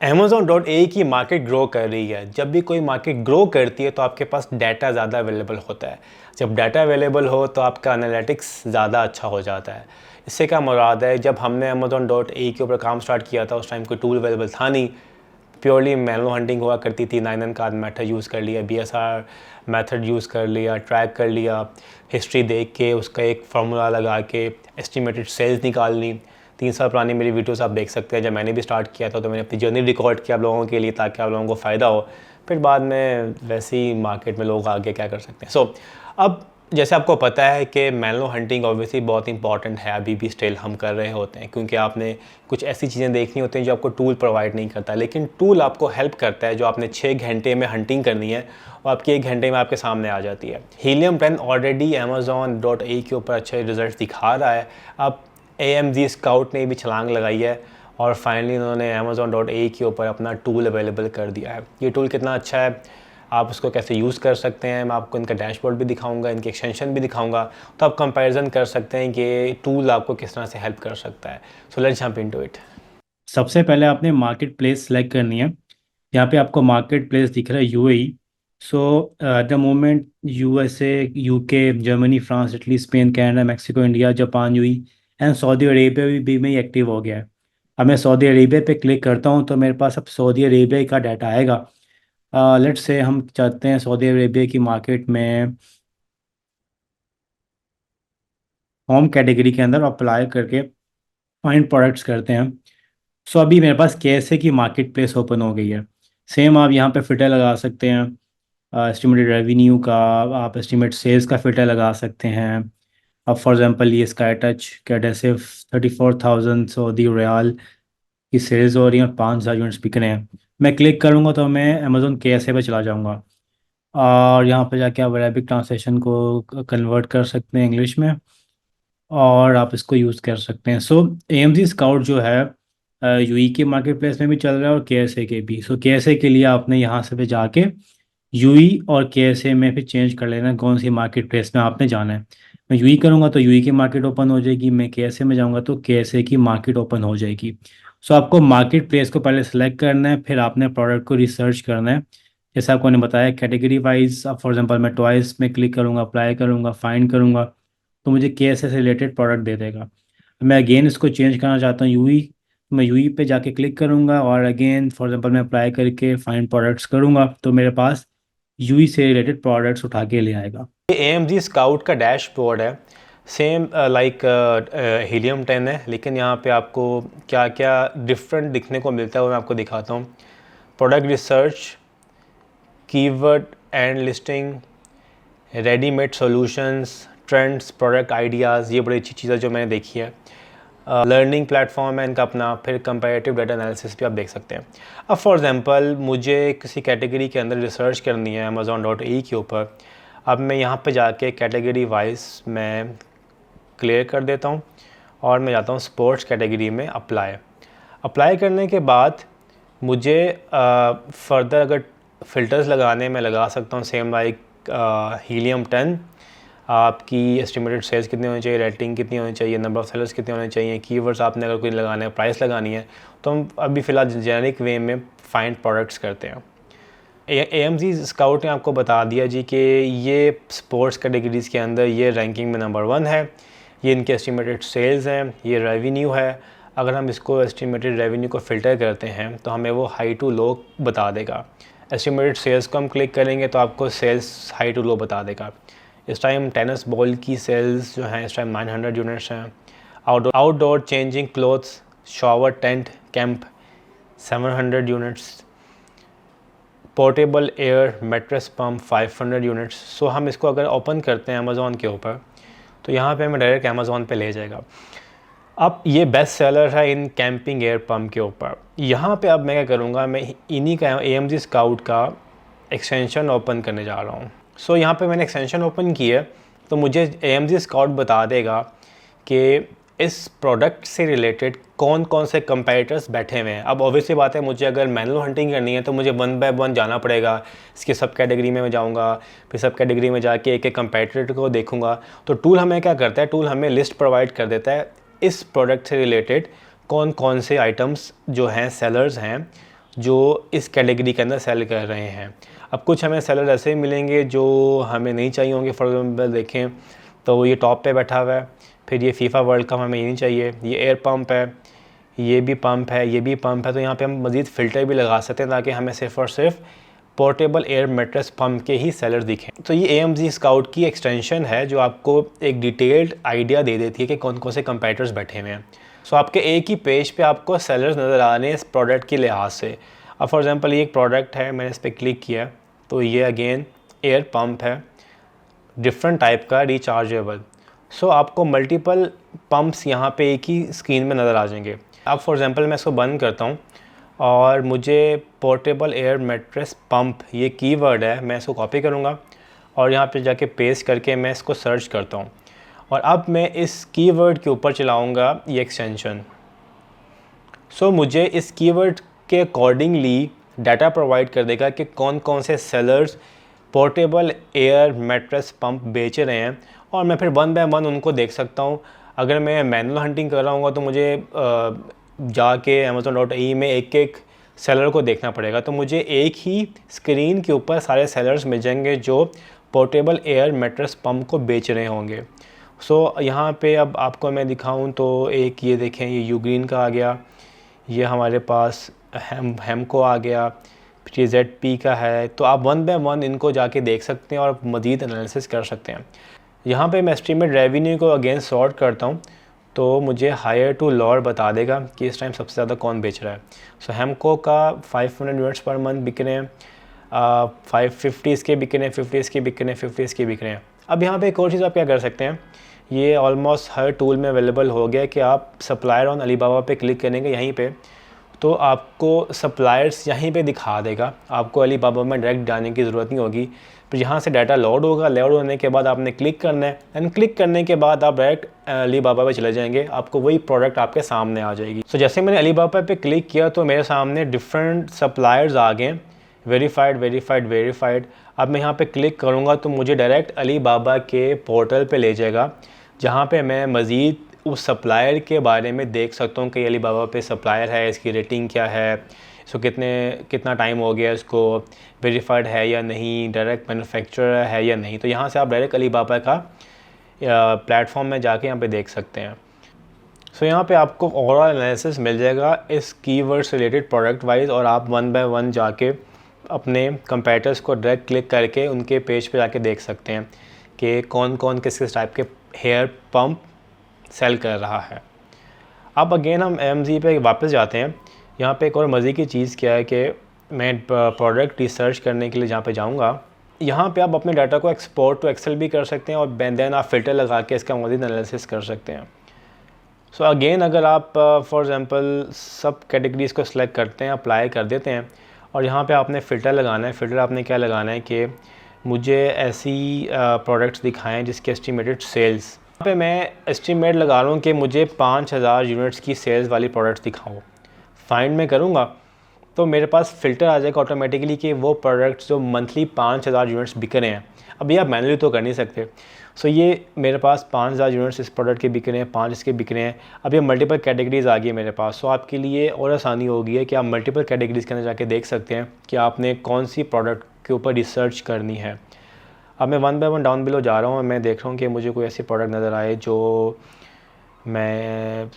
Amazon.ai की market grow कर रही है। जब भी कोई मार्केट ग्रो करती है तो आपके पास डाटा ज़्यादा अवेलेबल होता है। जब डाटा अवेलेबल हो तो आपका एनालिटिक्स ज़्यादा अच्छा हो जाता है। इससे क्या मुराद है, जब हमने Amazon.ai के ऊपर काम स्टार्ट किया था उस टाइम कोई टूल अवेलेबल था नहीं, प्योरली मैनुअल हंटिंग हुआ करती थी। 9N का मेथड यूज़ कर लिया, BSR मेथड यूज़ कर लिया, ट्रैक कर लिया, हिस्ट्री देख के उसका एक फार्मूला लगा के एस्टिमेटेड सेल्स निकालनी। 3 साल पुरानी मेरी वीडियोस आप देख सकते हैं। जब मैंने भी स्टार्ट किया था तो मैंने अपनी जर्नी रिकॉर्ड किया आप लोगों के लिए, ताकि आप लोगों को फ़ायदा हो। फिर बाद में वैसे ही मार्केट में लोग आगे क्या कर सकते हैं। अब जैसे आपको पता है कि मैनुअल हंटिंग ऑब्वियसली बहुत इंपॉर्टेंट है, अभी भी स्टिल हम कर रहे होते हैं, क्योंकि आपने कुछ ऐसी चीज़ें देखनी होती हैं जो आपको टूल प्रोवाइड नहीं करता, लेकिन टूल आपको हेल्प करता है। जो आपने 6 घंटे में हंटिंग करनी है वो आपकी 1 घंटे में आपके सामने आ जाती है। हीलियम 10 ऑलरेडी Amazon.ai के ऊपर अच्छे रिजल्ट दिखा रहा है। अब AMZ स्काउट ने भी छलांग लगाई है और फाइनली उन्होंने Amazon.ai के ऊपर अपना टूल अवेलेबल कर दिया है। ये टूल कितना अच्छा है, आप उसको कैसे यूज़ कर सकते हैं, मैं आपको इनका डैशबोर्ड भी दिखाऊंगा, इनके एक्सटेंशन भी दिखाऊंगा, तो आप कंपैरिजन कर सकते हैं कि टूल आपको किस तरह से हेल्प कर सकता है। So let's jump into it. सबसे पहले आपने मार्केट प्लेस सेलेक्ट करनी है। यहाँ पे आपको मार्केट प्लेस दिख रहा है UAE. So at the moment USA, UK, Germany, France, Italy, Spain, Canada, Mexico, India, Japan, UAE and Saudi Arabia भी में एक्टिव हो गया है। अब मैं सऊदी अरेबिया पे क्लिक करता हूँ तो मेरे पास अब सऊदी अरेबिया का डाटा आएगा। लेट्स से हम चाहते हैं सऊदी अरेबिया की मार्केट में होम कैटेगरी के अंदर अप्लाई करके फाइंड प्रोडक्ट्स करते हैं। सो अभी मेरे पास कैसे की मार्केट प्लेस ओपन हो गई है। सेम आप यहाँ पे फिल्टर लगा सकते हैं एस्टिमेटेड रेवेन्यू का, आप एस्टिमेट सेल्स का फिल्टर लगा सकते हैं। अब फॉर एग्जांपल ये स्काई टच कैडेसिव 34,000 सऊदी रियाल की सेल्स हो रही हैं और 5,000 यूनिट्स बिक रहे हैं। मैं क्लिक करूँगा तो मैं अमेजोन KSA पे चला जाऊँगा और यहाँ पे जाके आप अरेबिक ट्रांसलेशन को कन्वर्ट कर सकते हैं इंग्लिश में और आप इसको यूज़ कर सकते हैं। सो AMZ स्काउट जो है यूई के मार्केट प्लेस में भी चल रहा है और KSA के भी। सो KSA के लिए आपने यहाँ से पे जाके यूई और KSA में फिर चेंज कर लेना कौन सी मार्केट प्लेस में आपने जाना है। मैं यूई करूँगा तो यूई की मार्केट ओपन हो जाएगी, मैं KSA में जाऊँगा तो KSA की मार्केट ओपन हो जाएगी। सो आपको मार्केट प्लेस को पहले सेलेक्ट करना है, फिर आपने प्रोडक्ट को रिसर्च करना है। जैसे आपको ने बताया कैटेगरी वाइज, अब फॉर एग्जांपल मैं टॉयस में क्लिक करूँगा, अप्लाई करूँगा, फाइंड करूँगा तो मुझे KSA से रिलेटेड प्रोडक्ट दे देगा। मैं अगेन इसको चेंज करना चाहता हूँ यूई, तो मैं यूई पे जाके क्लिक करूँगा और अगेन फॉर एग्जांपल मैं अप्लाई करके फाइंड प्रोडक्ट्स करूँगा तो मेरे पास यूई से रिलेटेड प्रोडक्ट्स उठा के ले आएगा। ये AMZ स्काउट का डैशबोर्ड है, सेम लाइक हीलियम 10 है, लेकिन यहाँ पे आपको क्या क्या डिफरेंट दिखने को मिलता है वो मैं आपको दिखाता हूँ। Product research, keyword and listing, readymade solutions, trends, product ideas, ये बड़ी अच्छी चीज़ें जो मैंने देखी है। लर्निंग प्लेटफॉर्म है इनका अपना, फिर कंपैरेटिव डाटा एनालिसिस भी आप देख सकते हैं। अब फॉर एग्जांपल मुझे किसी कैटेगरी के अंदर रिसर्च करनी है Amazon.ai के ऊपर। अब मैं यहाँ पे जाके कैटेगरी वाइज मैं क्लियर कर देता हूँ और मैं जाता हूँ स्पोर्ट्स कैटेगरी में अप्लाई। अप्लाई करने के बाद मुझे फर्दर अगर फ़िल्टर्स लगाने में लगा सकता हूँ, सेम लाइक हीलियम 10, आपकी एस्टिमेटेड सेल्स कितनी होनी चाहिए, रेटिंग कितनी होनी चाहिए, नंबर ऑफ़ सेलर्स कितने होने चाहिए, कीवर्ड्स आपने अगर कोई लगाना है, प्राइस लगानी है, तो हम अभी फ़िलहाल जेनेरिक वे में फाइंड प्रोडक्ट्स करते हैं। AMZ स्काउट ने आपको बता दिया जी कि ये स्पोर्ट्स कैटेगरीज़ के अंदर ये रैंकिंग में नंबर 1 है, ये इनके एस्टिमेटेड सेल्स हैं, ये रेवेन्यू है। अगर हम इसको एस्टिमेटेड रेवेन्यू को फ़िल्टर करते हैं तो हमें वो हाई टू लो बता देगा। एस्टिमेटेड सेल्स को हम क्लिक करेंगे तो आपको सेल्स हाई टू लो बता देगा। इस टाइम टेनिस बॉल की सेल्स जो हैं इस टाइम 900 यूनिट्स हैं। Outdoor changing clothes, shower tent camp 700 units, portable air mattress pump 500 units. So हम इसको अगर ओपन करते हैं अमेज़ॉन के ऊपर तो यहाँ पे हमें डायरेक्ट अमेज़ॉन पे ले जाएगा। अब ये बेस्ट सेलर है इन कैंपिंग एयर पम्प के ऊपर। यहाँ पे अब मैं क्या करूँगा, मैं इन्हीं का AMZ स्काउट का एक्सटेंशन ओपन करने जा रहा हूँ। सो यहाँ पे मैंने एक्सटेंशन ओपन की है तो मुझे AMZ स्काउट बता देगा कि इस प्रोडक्ट से रिलेटेड कौन कौन से कंपेटिटर्स बैठे हुए हैं। अब ऑब्वियसली बात है, मुझे अगर मैनुअल हंटिंग करनी है तो मुझे 1 बाय 1 जाना पड़ेगा। इसके सब कैटेगरी में मैं जाऊँगा, फिर सब कैटेगरी में जाके एक एक कंपेटिटर को देखूँगा। तो टूल हमें क्या करता है, टूल हमें लिस्ट प्रोवाइड कर देता है इस प्रोडक्ट से रिलेटेड कौन कौन से आइटम्स जो हैं सेलर्स हैं जो इस कैटेगरी के अंदर सेल कर रहे हैं। अब कुछ हमें सेलर ऐसे मिलेंगे जो हमें नहीं चाहिए होंगे। फॉर एग्जाम्पल देखें तो ये टॉप पे बैठा हुआ है, फिर ये फीफा वर्ल्ड कप हमें ये नहीं चाहिए, ये एयर पंप है, ये भी पंप है, ये भी पंप है। तो यहाँ पे हम मज़ीद फ़िल्टर भी लगा सकते हैं ताकि हमें सिर्फ़ और सिर्फ पोर्टेबल एयर मैट्रेस पंप के ही सेलर दिखें। तो ये AMZ स्काउट की एक्सटेंशन है जो आपको एक डिटेल्ड आइडिया दे देती है कि कौन कौन से कंपैरेटर्स बैठे हुए हैं। सो आपके एक ही पेज पे आपको सेलर्स नज़र आ रहे हैं इस प्रोडक्ट के लिहाज से। अब फॉर एग्जांपल ये एक प्रोडक्ट है, मैंने इस पर क्लिक किया तो ये अगेन एयर पंप है, डिफरेंट टाइप का रिचार्जेबल। सो आपको मल्टीपल पंप्स यहाँ पे एक ही स्क्रीन में नज़र आ जाएंगे। अब फॉर एग्जांपल मैं इसको बंद करता हूँ और मुझे पोर्टेबल एयर मैट्रेस पंप ये कीवर्ड है, मैं इसको कॉपी करूँगा और यहाँ पे जाके पेस्ट करके मैं इसको सर्च करता हूँ और अब मैं इस कीवर्ड के ऊपर चलाऊँगा ये एक्सटेंशन। सो मुझे इस कीवर्ड के अकॉर्डिंगली डाटा प्रोवाइड कर देगा कि कौन कौन से sellers portable air mattress pump बेच रहे हैं और मैं फिर वन बाय वन उनको देख सकता हूँ। अगर मैं मैनुअल हंटिंग कर रहा हूँ तो मुझे जाके amazon.in में एक एक सेलर को देखना पड़ेगा। तो मुझे एक ही स्क्रीन के ऊपर सारे सेलर्स मिल जाएंगे जो पोर्टेबल एयर मैट्रेस पंप को बेच रहे होंगे। सो यहाँ पे अब आपको मैं दिखाऊँ तो एक ये देखें, ये यूग्रीन का आ गया, ये हमारे पास हेमको आ गया, फिर ये ZP का है। तो आप वन बाय वन इनको जाके देख सकते हैं और मज़ीद एनालिसिस कर सकते हैं। यहाँ पे मैं एस्टीमेट रेवेन्यू को अगेन सॉर्ट करता हूँ तो मुझे हायर टू लोअर बता देगा कि इस टाइम सबसे ज़्यादा कौन बेच रहा है। सो हेमको का 500 यूनिट्स पर मंथ बिक रहे हैं, 550 इसके बिक रहे हैं, 50 इसके बिक रहे हैं, 50 इसके बिक रहे हैं। अब यहाँ पे एक और चीज़ आप क्या कर सकते हैं, ये ऑलमोस्ट हर टूल में अवेलेबल हो गया कि आप सप्लायर ऑन अलीबाबा पे क्लिक करेंगे यहीं पे तो आपको सप्लायर्स यहीं पे दिखा देगा, आपको अलीबाबा में डायरेक्ट जाने की ज़रूरत नहीं होगी। फिर यहाँ से डाटा लोड होगा, लोड होने के बाद आपने क्लिक करना है एंड क्लिक करने के बाद आप डायरेक्ट अलीबाबा पे चले जाएंगे, आपको वही प्रोडक्ट आपके सामने आ जाएगी। सो जैसे मैंने अलीबाबा पे क्लिक किया तो मेरे सामने डिफरेंट सप्लायर्स आ गए, वेरीफाइड वेरीफाइड वेरीफाइड। अब मैं यहाँ पे क्लिक करूँगा तो मुझे डायरेक्ट अलीबाबा के पोर्टल पे ले जाएगा जहाँ पे मैं मज़ीद उस सप्लायर के बारे में देख सकता हूँ कि अलीबाबा पे सप्लायर है, इसकी रेटिंग क्या है, इसको कितना टाइम हो गया, इसको वेरीफाइड है या नहीं, डायरेक्ट मैन्युफैक्चरर है या नहीं। तो यहाँ से आप डायरेक्ट अलीबाबा का प्लेटफॉर्म में जाके यहाँ पे देख सकते हैं। सो यहाँ पे आपको ओवरऑल एनालिसिस मिल जाएगा इस कीवर्ड से रिलेटेड प्रोडक्ट वाइज और आप वन बाय वन जाके अपने कंपैरेटर्स को डायरेक्ट क्लिक करके उनके पेज पे जाके देख सकते हैं कि कौन कौन किस किस टाइप के हेयर पंप सेल कर रहा है। अब अगेन हम AMZ पे वापस जाते हैं। यहाँ पे एक और मज़े की चीज़ क्या है कि मैं प्रोडक्ट रिसर्च करने के लिए जहाँ पे जाऊँगा, यहाँ पे आप अपने डाटा को एक्सपोर्ट टू एक्सेल भी कर सकते हैं और देन आप फ़िल्टर लगा के इसका मज़ीद एनालिसिस कर सकते हैं। सो अगेन अगर आप फॉर एग्ज़ाम्पल सब कैटेगरीज़ को सिलेक्ट करते हैं, अप्लाई कर देते हैं और यहाँ पे आपने फ़िल्टर लगाना है। फ़िल्टर आपने क्या लगाना है कि मुझे ऐसी प्रोडक्ट्स दिखाएं जिसके एस्टिमेटेड सेल्स, यहाँ पे मैं एस्टिमेट लगा रहा हूँ कि मुझे 5000 यूनिट्स की सेल्स वाली प्रोडक्ट्स दिखाओ। फाइंड में करूँगा तो मेरे पास फ़िल्टर आ जाएगा ऑटोमेटिकली कि वो प्रोडक्ट्स जो मंथली 5000 यूनिट्स बिक रहे हैं। अभी आप मैनुअली तो कर नहीं सकते। सो ये मेरे पास 5000 यूनिट्स इस प्रोडक्ट के बिक रहे हैं, 5 इसके बिक रहे हैं। अब ये मल्टीपल कैटेगरीज़ आ गई है मेरे पास। सो आपके लिए और आसानी होगी है कि आप मल्टीपल कैटेगरीज़ के अंदर जाके देख सकते हैं कि आपने कौन सी प्रोडक्ट के ऊपर रिसर्च करनी है। अब मैं one by one down below जा रहा हूँ और मैं देख रहा हूँ कि मुझे कोई ऐसी प्रोडक्ट नज़र आए जो मैं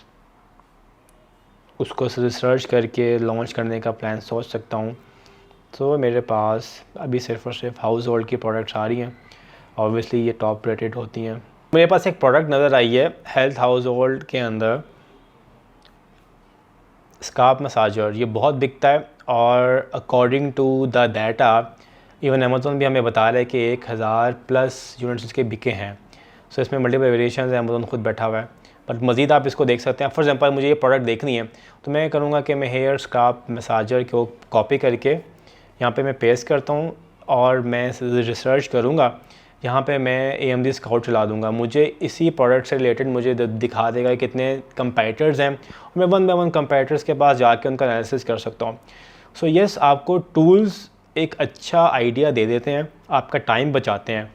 उसको रिसर्च करके लॉन्च करने का प्लान सोच सकता हूँ। तो मेरे पास अभी सिर्फ और सिर्फ हाउस होल्ड की प्रोडक्ट्स आ रही हैं, ऑब्वियसली ये टॉप रेटेड होती हैं। मेरे पास एक प्रोडक्ट नज़र आई है हेल्थ हाउस होल्ड के अंदर, स्कार्फ मसाजर। ये बहुत बिकता है और according to the data even Amazon भी हमें बता रहा है कि 1000+ यूनिट्स इसके बिके हैं। सो इसमें मल्टीपल वेरिएशन है, अमेज़ोन खुद बैठा हुआ है, बट मज़ीद आप इसको देख सकते हैं। फॉर एग्जांपल मुझे ये प्रोडक्ट देखनी है तो मैं करूँगा कि मैं हेयर स्कार्फ मसाजर को कॉपी करके यहाँ पे मैं पेस्ट करता हूँ और मैं रिसर्च करूँगा। यहाँ पे मैं AMZ स्काउट चला दूँगा, मुझे इसी प्रोडक्ट से रिलेटेड मुझे दिखा देगा कितने कंपैरेटर्स हैं और मैं वन बाय वन कंपैरेटर्स के पास जाके उनका एनालिसिस कर सकता हूँ। सो यस, आपको टूल्स एक अच्छा आइडिया दे देते हैं, आपका टाइम बचाते हैं,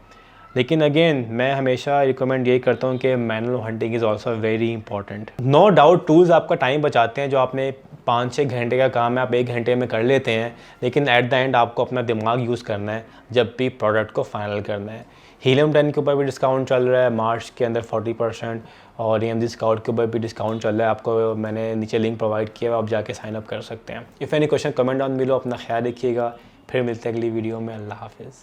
लेकिन अगेन मैं हमेशा रिकमेंड यही करता हूँ कि manual hunting is also very important. No doubt tools आपका टाइम बचाते हैं, जो आपने 5-6 घंटे का काम है, आप 1 घंटे में कर लेते हैं, लेकिन एट द एंड आपको अपना दिमाग यूज़ करना है जब भी प्रोडक्ट को फाइनल करना है। हीलियम 10 के ऊपर भी डिस्काउंट चल रहा है मार्च के अंदर 40%, और AMD स्काउट के ऊपर भी डिस्काउंट चल रहा है। आपको मैंने नीचे लिंक प्रोवाइड किया है, आप जाके साइन अप कर सकते हैं। If any question comment down below. अपना ख्याल रखिएगा, फिर मिलते हैं अगली वीडियो में। अल्लाह हाफिज़।